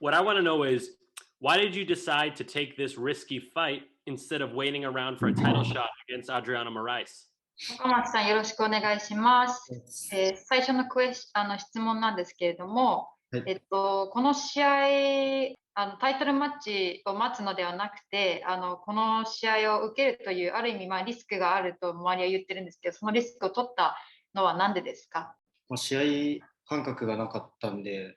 What I want to know is, why did you decide to take this risky fight instead of waiting around for a title shot against Adriana Moraes? 若松さんよろしくお願いします。最初の質問なんですけれども、この試合タイトルマッチを待つのではなくて、この試合を受けるという、ある意味、リスクがあると周りは言ってるんですけど、そのリスクを取ったのは何でですか？試合感覚がなかったんで、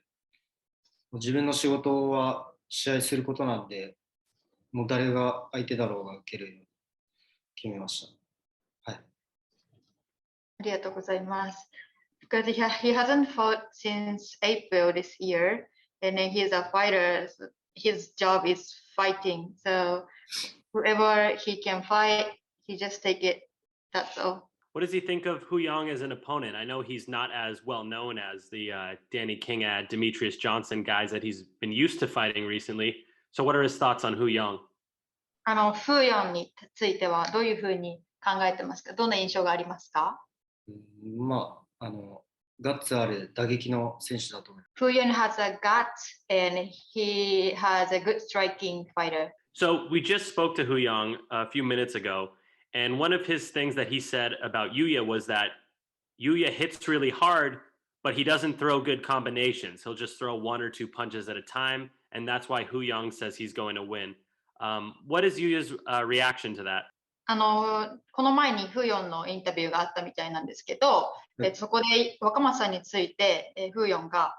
自分の仕事は試合することなんで、もう誰が相手だろうが受けるように決めました。はい。ありがとうございます。Because he hasn't fought since April this year, and then he's a fighter. So his job is fighting. So whoever he can fight, he just take it. That's all. What does he think of Hu Yong as an opponent? I know he's not as well known as the Danny Kingad, Demetrius Johnson guys that he's been used to fighting recently. So what are his thoughts on Hu Yong? フーヨンについてはどういうふうに考えてますか？どんな印象がありますか？ガッツある打撃の選手だと思います。フーヨン has a gut and he has a good striking fighter. So we just spoke to Hu Yong a few minutes ago, and one of his things that he said about Yuya was that Yuya hits really hard, but he doesn't throw good combinations. He'll just throw one or two punches at a time, and that's why Hu Yong says he's going to win. What is Yuya's reaction to that? この前にフーヨンのインタビューがあったみたいなんですけど、そこで若松さんについて、フーヨンが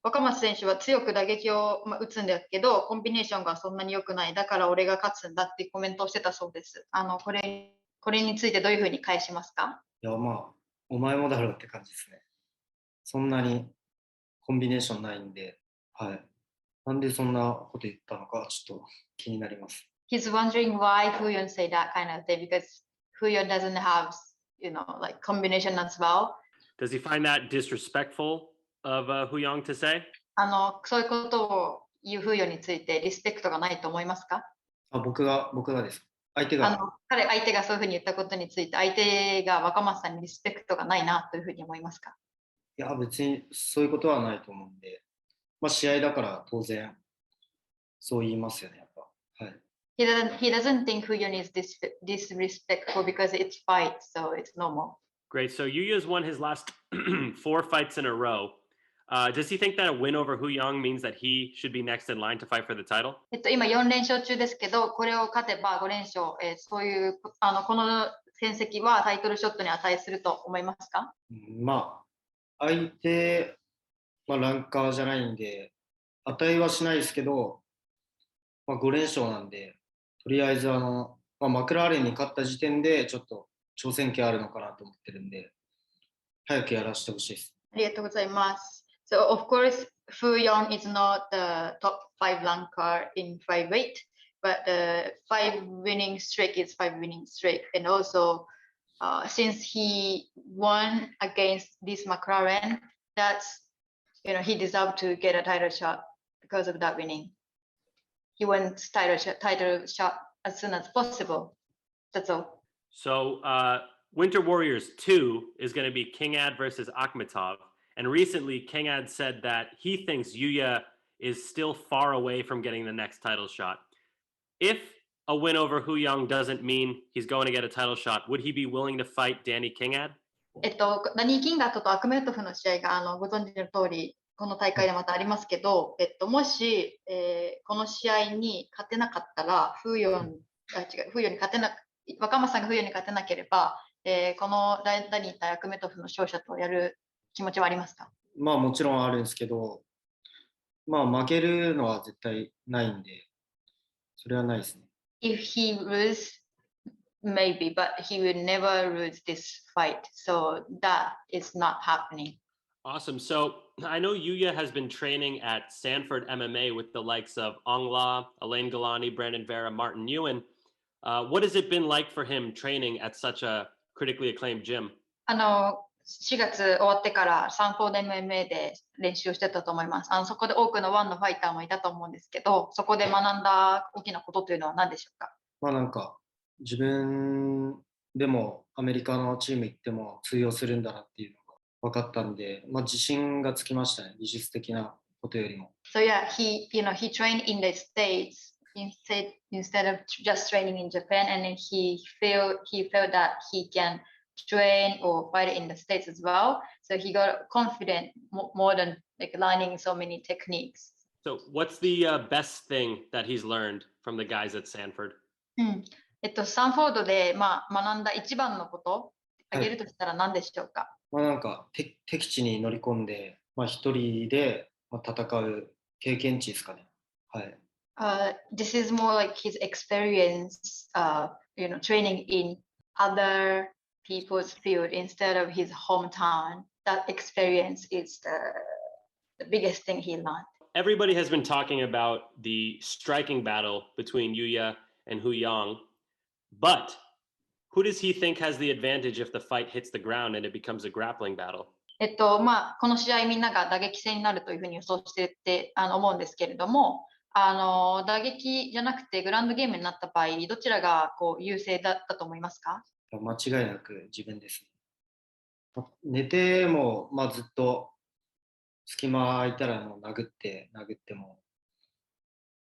若松選手は強く打撃を打つんだけど、コンビネーションがそんなに良くない。だから俺が勝つんだってコメントをしてたそうです。これについてどういうふうに返しますか？いや、お前もだろうって感じですね。そんなにコンビネーションないんで、はい。なんでそんなこと言ったのかちょっと気になります。He's wondering why Huyon say that kind of thing because Huyon doesn't have, like combination as well. Does he find that disrespectful of Hu Yong to say? そういうことを言うHuyonについてリスペクトがないと思いますか？僕がです。相手がそういうふうに言ったことについて、相手が若松さんにリスペクトがないなというふうに思いますか？いや、別にそういうことはないと思うんで、試合だから当然そう言いますよね、やっぱ。はい。He doesn't think Huyon is disrespectful because it's fight, so it's normal. Great. So Yuya's won his last 4 fights in a row. Does he think that a win over Hu Yong means that he should be next in line to fight for the title? 今4連勝中ですけど、これを勝てば5連勝、そういうこの戦績はタイトルショットに値すると思いますか？相手、ランカーじゃないんで、値はしないですけど、5連勝なんで、とりあえずマクラーレンに勝った時点でちょっと挑戦権あるのかなと思ってるんで、早くやらせてほしいです。ありがとうございます。So of course, Fu Yong is not the top 5 ranker in 5-weight, but the 5 winning streak is 5 winning streak, and also since he won against this McLaren, that's he deserved to get a title shot because of that winning. He wants title shot as soon as possible. That's all. So Winter Warriors 2 is going to be Kingad versus Akhmetov. And recently, Kingad said that he thinks Yuya is still far away from getting the next title shot. If a win over Hu Yong doesn't mean he's going to get a title shot, would he be willing to fight Danny Kingad? ダニー・キンガーとアクメトフの試合がご存知の通り、この大会でまたありますけど、もし、この試合に勝てなかったら、若松さんがフーヨンに勝てなければ、このダニー対アクメトフの勝者とやる気持ちはありますか？もちろんあるんですけど、負けるのは絶対ないんで、それはないですね。If he lose, maybe, but he will never lose this fight. So that is not happening. Awesome. So I know Yuya has been training at Sanford MMA with the likes of Ong La, Elaine Galani, Brandon Vera, Martin Ewan. What has it been like for him training at such a critically acclaimed gym? 4月終わってからサンフォード MMA で練習してたと思います。そこで多くのワンのファイターもいたと思うんですけど、そこで学んだ大きなことというのは何でしょうか？自分でもアメリカのチーム行っても通用するんだなっていうのが分かったんで、自信がつきましたね。技術的なことよりも。So yeah, he trained in the States instead of just training in Japan, and then he felt that he can train or fight in the States as well. So he got confident more than like learning so many techniques. So what's the best thing that he's learned from the guys at Sanford? サンフォードで、学んだ一番のことあげるとしたら何でしょうか？なんか敵地に乗り込んで、一人で戦う経験値ですかね。はい。This is more like his experience, training in other people's field instead of his hometown. That experience is the biggest thing he learned. Everybody has been talking about the striking battle between Yuya and Hu Yang, but who does he think has the advantage if the fight hits the ground and it becomes a grappling battle? この試合みんなが打撃戦になるというふうに予想してって思うんですけれども、打撃じゃなくてグラウンドゲームになった場合、どちらが優勢だったと思いますか？間違いなく自分ですね。寝ても、ずっと隙間空いたらもう殴っても、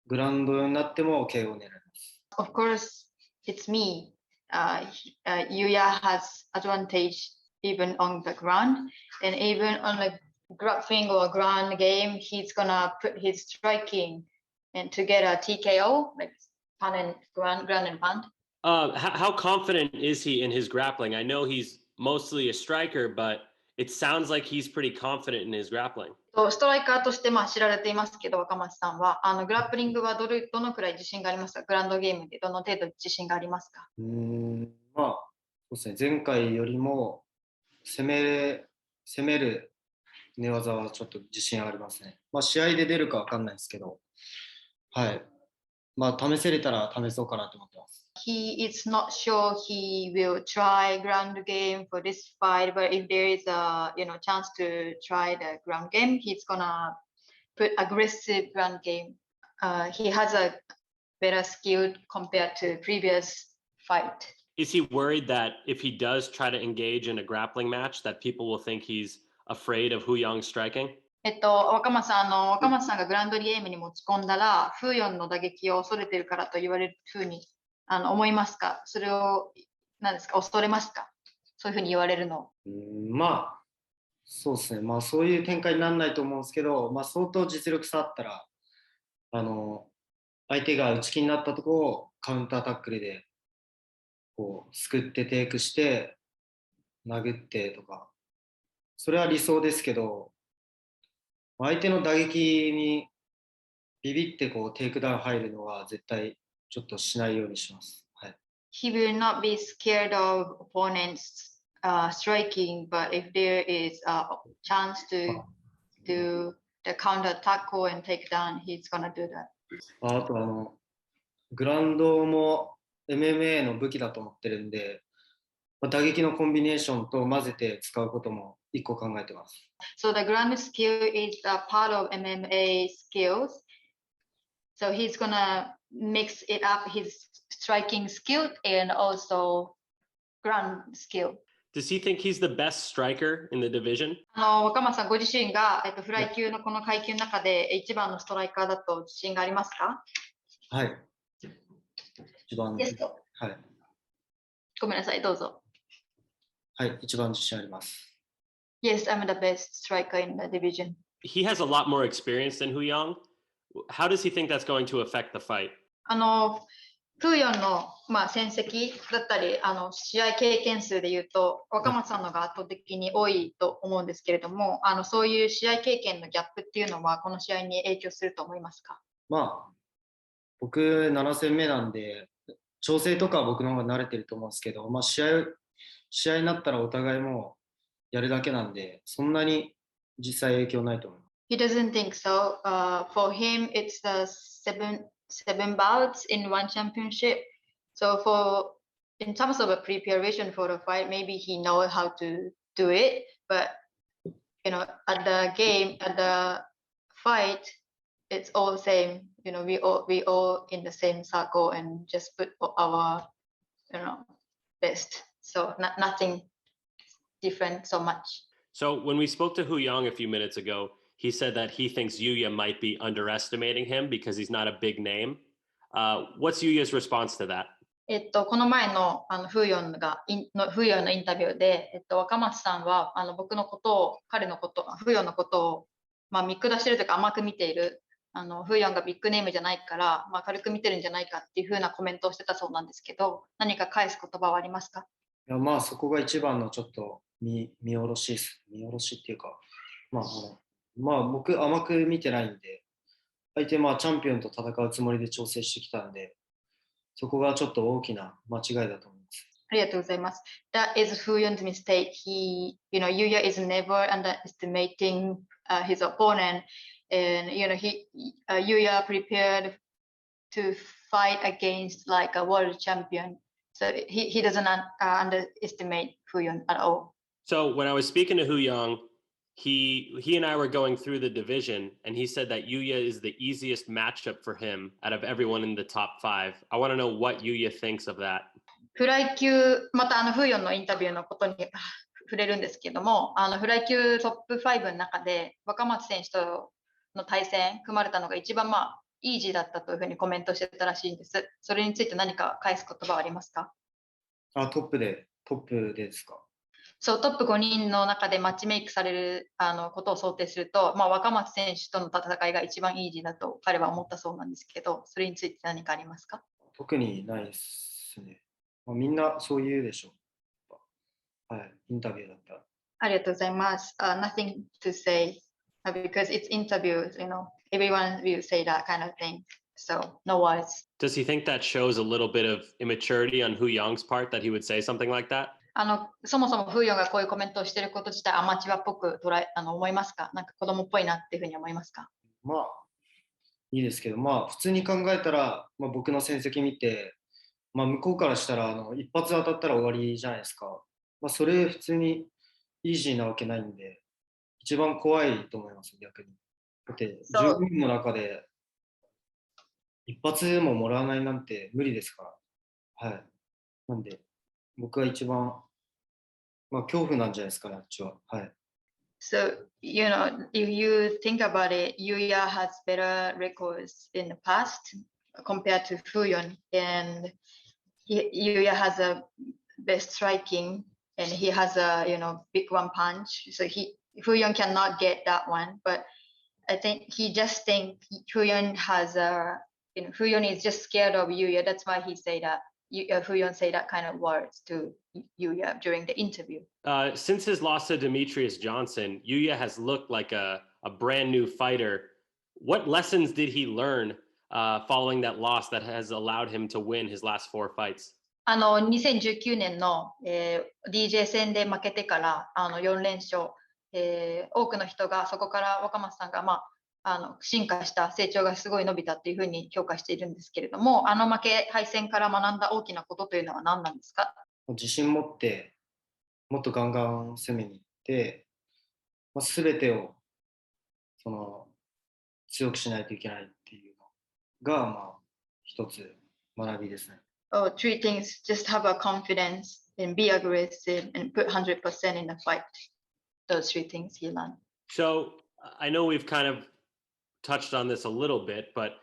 グラウンドになっても KO を狙います。Of course, it's me. Yuya has advantage even on the ground, and even on the grappling or ground game, he's gonna put his striking and to get a TKO, like ground and pound. How confident is he in his grappling? I know he's mostly a striker, but it sounds like he's pretty confident in his grappling. ストライカーとして知られていますけど、若松さんはグラップリングはどのくらい自信がありますか？グラウンドゲームでどの程度自信がありますか？そうですね。前回よりも攻める寝技はちょっと自信ありますね。試合で出るかわかんないですけど、はい。試せれたら試そうかなと思ってます。He is not sure he will try ground game for this fight, but if there is a chance to try the ground game, he's gonna put aggressive ground game. He has a better skill compared to previous fight. Is he worried that if he does try to engage in a grappling match, that people will think he's afraid of Hu Yang's striking? 若松さんがグラウンドゲームに持ち込んだら、フーヨンの打撃を恐れてるからと言われるふうに思いますか？それを何ですか？恐れますか？そういうふうに言われるの。そうですね。そういう展開にならないと思うんですけど、相当実力差あったら、相手が打ち気になったところをカウンタータックルですくってテイクして殴ってとか、それは理想ですけど、相手の打撃にビビってテイクダウン入るのは絶対ちょっとしないようにします。はい。He will not be scared of opponents striking, but if there is a chance to do the counter tackle and take down, he's gonna do that. あとグラウンドも MMA の武器だと思ってるんで、打撃のコンビネーションと混ぜて使うことも一個考えてます。So the ground skill is a part of MMA skills. So he's gonna mix it up his striking skill and also ground skill. Does he think he's the best striker in the division? 若松さんご自身が、フライ級のこの階級の中で一番のストライカーだと自信がありますか？はい。一番。Yes と。はい。ごめんなさい、どうぞ。はい、一番自信あります。Yes, I'm the best striker in the division. He has a lot more experience than Hu Yang. How does he think that's going to affect the fight? フーヨンの、戦績だったり試合経験数でいうと若松さんのが圧倒的に多いと思うんですけれども、そういう試合経験のギャップっていうのはこの試合に影響すると思いますか？僕7戦目なんで調整とかは僕の方が慣れてると思うんですけど、試合になったらお互いもうやるだけなんでそんなに実際影響ないと思います。He doesn't think so. For him, it's the seven bouts in one championship. So in terms of a preparation for the fight, maybe he knows how to do it. But at the fight, it's all the same. We all in the same circle and just put our best. So nothing different so much. So when we spoke to Hu Yang a few minutes ago, he said that he thinks Yuya might be underestimating him because he's not a big name. What's Yuya's response to that? この前のフーヨンのインタビューで、若松さんは僕のことを、彼のこと、フーヨンのことを、見下しているというか甘く見ている。フーヨンがビッグネームじゃないから、軽く見てるんじゃないかっていうふうなコメントをしてたそうなんですけど、何か返す言葉はありますか？いやまあそこが一番のちょっと見下ろしです。見下ろしっていうか、僕甘く見てないんで、相手チャンピオンと戦うつもりで調整してきたんで、そこがちょっと大きな間違いだと思います。ありがとうございます。That is Fuyon's mistake. Yuya is never underestimating his opponent, and Yuya prepared to fight against like a world champion, so he doesn't underestimate Fuyon at all. So when I was speaking to Hu Young, he and I were going through the division, and he said that Yuya is the easiest matchup for him out of everyone in the top 5. I want to know what Yuya thinks of that. フライ級、またフーヨンのインタビューのことに触れるんですけども、フライ級トップ5の中で若松選手との対戦組まれたのが一番イージーだったというふうにコメントしてたらしいんです。それについて何か返す言葉はありますか？トップですか？そう、トップ5人の中でマッチメイクされることを想定すると、若松選手との戦いが一番イージーだと彼は思ったそうなんですけど、それについて何かありますか？特にないですね。みんなそう言うでしょう。はい、インタビューだったら。ありがとうございます。Nothing to say because it's interviews, everyone will say that kind of thing. So no worries. Does he think that shows a little bit of immaturity on Hu Young's part that he would say something like that? そもそもフーヨンがこういうコメントをしていること自体アマチュアっぽく思いますか？なんか子供っぽいなっていうふうに思いますか？いいですけど、普通に考えたら、僕の戦績見て、向こうからしたら一発当たったら終わりじゃないですか。それ普通にイージーなわけないんで、一番怖いと思います、逆に。だって15人の中で一発ももらわないなんて無理ですから。はい。なんで、僕は一番、恐怖なんじゃないですかね、あっちは。はい。So, if you think about it, Yuya has better records in the past compared to Fuyon, and Yuya has a best striking, and he has a big one punch. So Fuyon cannot get that one, but I think he just think Fuyon has Fuyon is just scared of Yuya. That's why he say that. Fuyon say that kind of words to Yuya during the interview. Since his loss to Demetrius Johnson, Yuya has looked like a brand new fighter. What lessons did he learn following that loss that has allowed him to win his last 4 fights? 2019年の、DJ 戦で負けてから4連勝、多くの人がそこから若松さんが、進化した成長がすごい伸びたっていうふうに評価しているんですけれども、敗戦から学んだ大きなことというのは何なんですか？自信持ってもっとガンガン攻めに行って、全てを強くしないといけないっていうのが、一つ学びですね。Three things: just have a confidence and be aggressive and put 100% in the fight. Those 3 things he learned. So I know we've kind of touched on this a little bit, but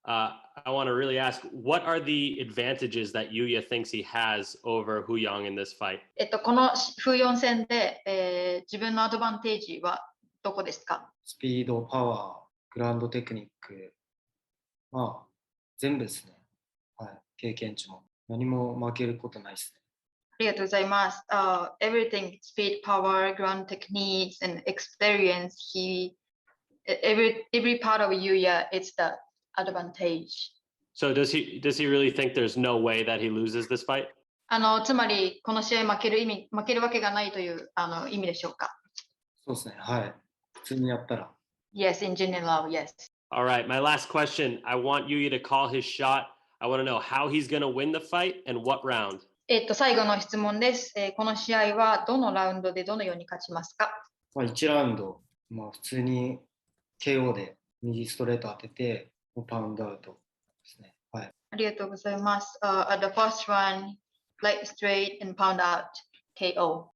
I want to really ask, what are the advantages that Yuya thinks he has over Hu Yang in this fight? この風4戦で、自分のアドバンテージはどこですか？スピード、パワー、グラウンドテクニック、全部ですね。はい、経験値も何も負けることないですね。ありがとうございます。Everything, speed, power, ground techniques, and experience. Every part of Yuya, it's the advantage. So does he really think there's no way that he loses this fight? つまりこの試合負けるわけがないという意味でしょうか？そうですね。はい。普通にやったら。Yes, in general, yes. All right, my last question. I want Yuya to call his shot. I want to know how he's going to win the fight and what round. 最後の質問です。この試合はどのラウンドでどのように勝ちますか？1ラウンド、普通に KO で右ストレート当てて、パウンドアウトですね。はい。ありがとうございます。At the first one, light straight and pound out KO.